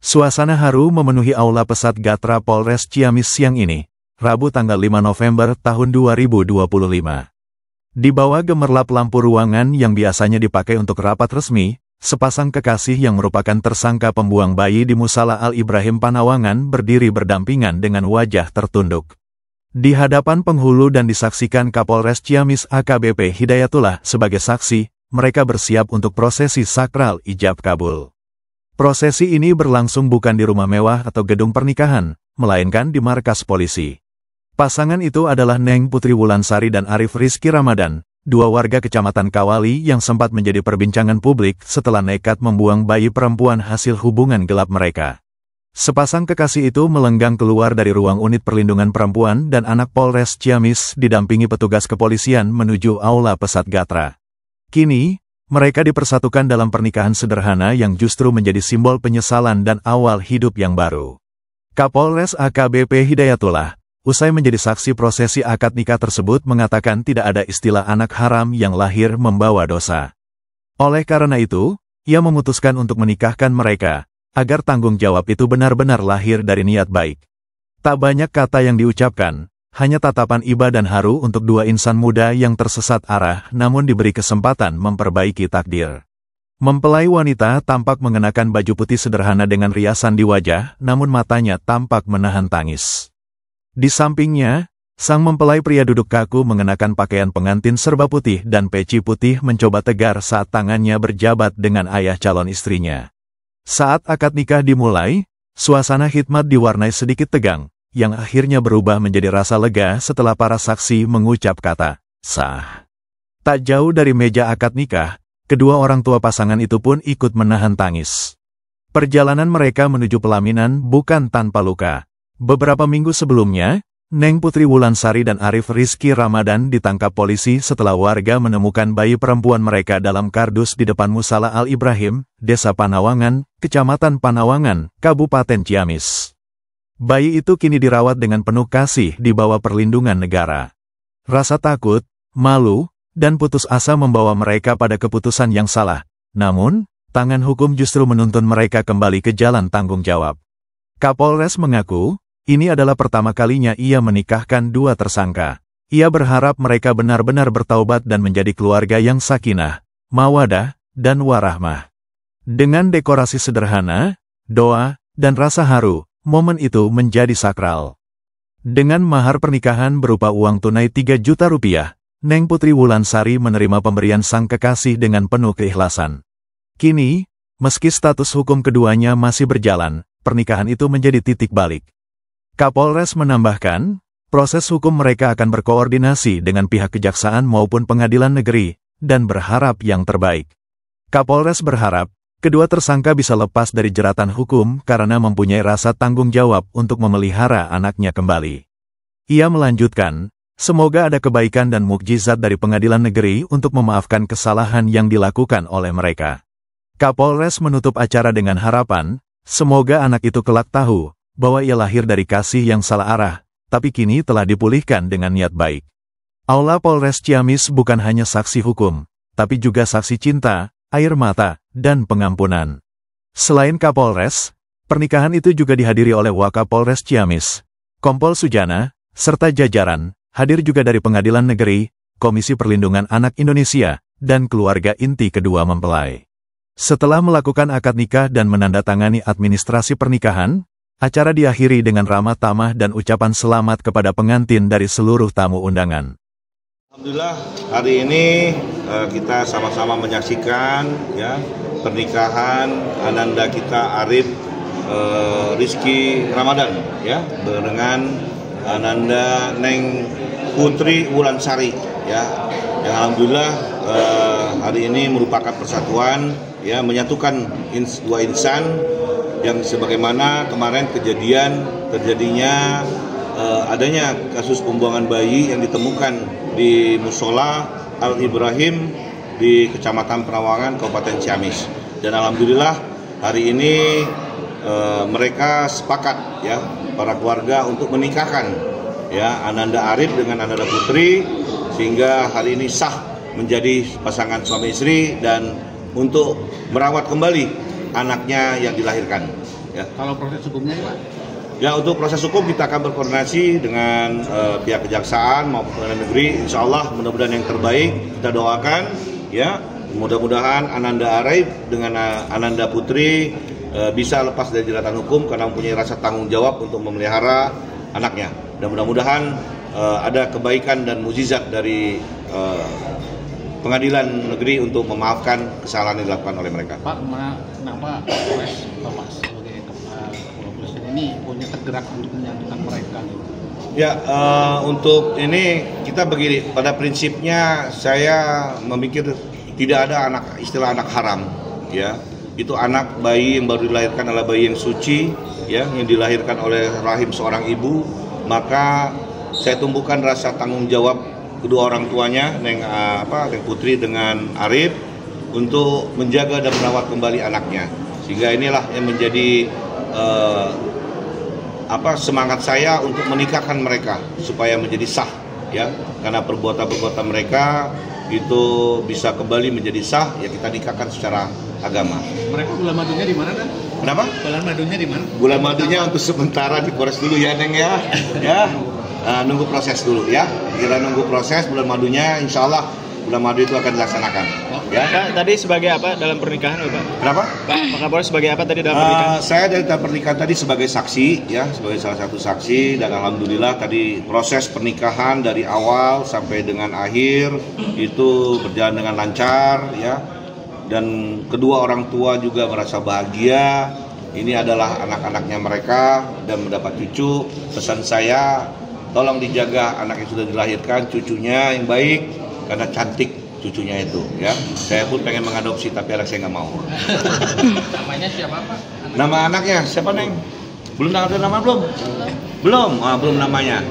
Suasana haru memenuhi Aula Pesat Gatra Polres Ciamis siang ini, Rabu tanggal 5 November tahun 2025. Di bawah gemerlap lampu ruangan yang biasanya dipakai untuk rapat resmi, sepasang kekasih yang merupakan tersangka pembuang bayi di Musala Al-Ibrahim Panawangan berdiri berdampingan dengan wajah tertunduk. Di hadapan penghulu dan disaksikan Kapolres Ciamis AKBP Hidayatullah sebagai saksi, mereka bersiap untuk prosesi sakral ijab kabul. Prosesi ini berlangsung bukan di rumah mewah atau gedung pernikahan, melainkan di markas polisi. Pasangan itu adalah Neng Putri Wulansari dan Arif Rizky Ramadan, dua warga Kecamatan Kawali yang sempat menjadi perbincangan publik setelah nekat membuang bayi perempuan hasil hubungan gelap mereka. Sepasang kekasih itu melenggang keluar dari ruang unit perlindungan perempuan dan anak Polres Ciamis didampingi petugas kepolisian menuju Aula Pesat Gatra. Kini, mereka dipersatukan dalam pernikahan sederhana yang justru menjadi simbol penyesalan dan awal hidup yang baru. Kapolres AKBP Hidayatullah, usai menjadi saksi prosesi akad nikah tersebut mengatakan tidak ada istilah anak haram yang lahir membawa dosa. Oleh karena itu, ia memutuskan untuk menikahkan mereka, agar tanggung jawab itu benar-benar lahir dari niat baik. Tak banyak kata yang diucapkan, hanya tatapan iba dan haru untuk dua insan muda yang tersesat arah namun diberi kesempatan memperbaiki takdir. Mempelai wanita tampak mengenakan baju putih sederhana dengan riasan di wajah, namun matanya tampak menahan tangis. Di sampingnya, sang mempelai pria duduk kaku mengenakan pakaian pengantin serba putih dan peci putih mencoba tegar saat tangannya berjabat dengan ayah calon istrinya. Saat akad nikah dimulai, suasana khidmat diwarnai sedikit tegang, yang akhirnya berubah menjadi rasa lega setelah para saksi mengucap kata sah. Tak jauh dari meja akad nikah, kedua orang tua pasangan itu pun ikut menahan tangis. Perjalanan mereka menuju pelaminan bukan tanpa luka. Beberapa minggu sebelumnya, Neng Putri Wulansari dan Arif Rizky Ramadan ditangkap polisi setelah warga menemukan bayi perempuan mereka dalam kardus di depan Musala Al-Ibrahim, Desa Panawangan, Kecamatan Panawangan, Kabupaten Ciamis. Bayi itu kini dirawat dengan penuh kasih di bawah perlindungan negara. Rasa takut, malu, dan putus asa membawa mereka pada keputusan yang salah. Namun, tangan hukum justru menuntun mereka kembali ke jalan tanggung jawab. Kapolres mengaku, ini adalah pertama kalinya ia menikahkan dua tersangka. Ia berharap mereka benar-benar bertaubat dan menjadi keluarga yang sakinah, mawadah, dan warahmah. Dengan dekorasi sederhana, doa, dan rasa haru, momen itu menjadi sakral. Dengan mahar pernikahan berupa uang tunai 3 juta rupiah, Neng Putri Wulansari menerima pemberian sang kekasih dengan penuh keikhlasan. Kini, meski status hukum keduanya masih berjalan, pernikahan itu menjadi titik balik. Kapolres menambahkan, proses hukum mereka akan berkoordinasi dengan pihak kejaksaan maupun pengadilan negeri, dan berharap yang terbaik. Kapolres berharap, kedua tersangka bisa lepas dari jeratan hukum karena mempunyai rasa tanggung jawab untuk memelihara anaknya kembali. Ia melanjutkan, semoga ada kebaikan dan mukjizat dari pengadilan negeri untuk memaafkan kesalahan yang dilakukan oleh mereka. Kapolres menutup acara dengan harapan, semoga anak itu kelak tahu bahwa ia lahir dari kasih yang salah arah, tapi kini telah dipulihkan dengan niat baik. Aula Polres Ciamis bukan hanya saksi hukum, tapi juga saksi cinta, air mata, dan pengampunan. Selain Kapolres, pernikahan itu juga dihadiri oleh Wakapolres Ciamis, Kompol Sujana, serta jajaran, hadir juga dari Pengadilan Negeri, Komisi Perlindungan Anak Indonesia, dan keluarga inti kedua mempelai. Setelah melakukan akad nikah dan menandatangani administrasi pernikahan, acara diakhiri dengan ramah tamah dan ucapan selamat kepada pengantin dari seluruh tamu undangan. Alhamdulillah hari ini kita sama-sama menyaksikan ya pernikahan ananda kita Arif Rizky Ramadan ya dengan ananda Neng Putri Wulansari ya yang alhamdulillah hari ini merupakan persatuan ya menyatukan dua insan yang sebagaimana kemarin terjadinya adanya kasus pembuangan bayi yang ditemukan di Musala Al-Ibrahim di Kecamatan Panawangan, Kabupaten Ciamis. Dan alhamdulillah hari ini mereka sepakat ya para keluarga untuk menikahkan ya Ananda Arif dengan Ananda Putri sehingga hari ini sah menjadi pasangan suami istri dan untuk merawat kembali anaknya yang dilahirkan. Ya. Kalau proses hukumnya Pak? Ya, untuk proses hukum kita akan berkoordinasi dengan pihak kejaksaan maupun pengadilan negeri. Insya Allah mudah-mudahan yang terbaik, kita doakan ya. Mudah-mudahan Ananda Araib dengan Ananda Putri bisa lepas dari jeratan hukum karena mempunyai rasa tanggung jawab untuk memelihara anaknya. Dan mudah-mudahan ada kebaikan dan mukjizat dari pengadilan negeri untuk memaafkan kesalahan yang dilakukan oleh mereka. Pak, kenapa Polres Bapak sebagai kepala polisi ini punya tergerak untuk menyatukan mereka? Ya, untuk ini kita begini, pada prinsipnya saya memikir tidak ada istilah anak haram, ya. Itu anak bayi yang baru dilahirkan adalah bayi yang suci, ya, yang dilahirkan oleh rahim seorang ibu. Maka saya tumbuhkan rasa tanggung jawab kedua orang tuanya, Neng Putri dengan Arif, untuk menjaga dan merawat kembali anaknya. Sehingga inilah yang menjadi semangat saya untuk menikahkan mereka supaya menjadi sah, ya. Karena perbuatan-perbuatan mereka itu bisa kembali menjadi sah, ya kita nikahkan secara agama. Mereka bulan madunya di mana, Dan? Kenapa? Bulan madunya di mana? Bulan madunya untuk sementara di Polres dulu ya, Neng ya. Ya. Nunggu proses dulu ya. Kita nunggu proses bulan madunya, insya Allah bulan madu itu akan dilaksanakan. Ya. Pak, tadi sebagai apa dalam pernikahan, Pak? Kenapa? Pak Kapolres sebagai apa tadi dalam pernikahan? Saya dalam pernikahan tadi sebagai saksi, ya, sebagai salah satu saksi, dan alhamdulillah tadi proses pernikahan dari awal sampai dengan akhir itu berjalan dengan lancar, ya. Dan kedua orang tua juga merasa bahagia. Ini adalah anak-anaknya mereka dan mendapat cucu. Pesan saya, tolong dijaga anak yang sudah dilahirkan, cucunya yang baik, karena cantik cucunya itu, ya. Saya pun pengen mengadopsi tapi anak saya nggak mau. Namanya siapa, Pak? Nama anaknya siapa, Neng? Belum ada nama belum? Belum namanya.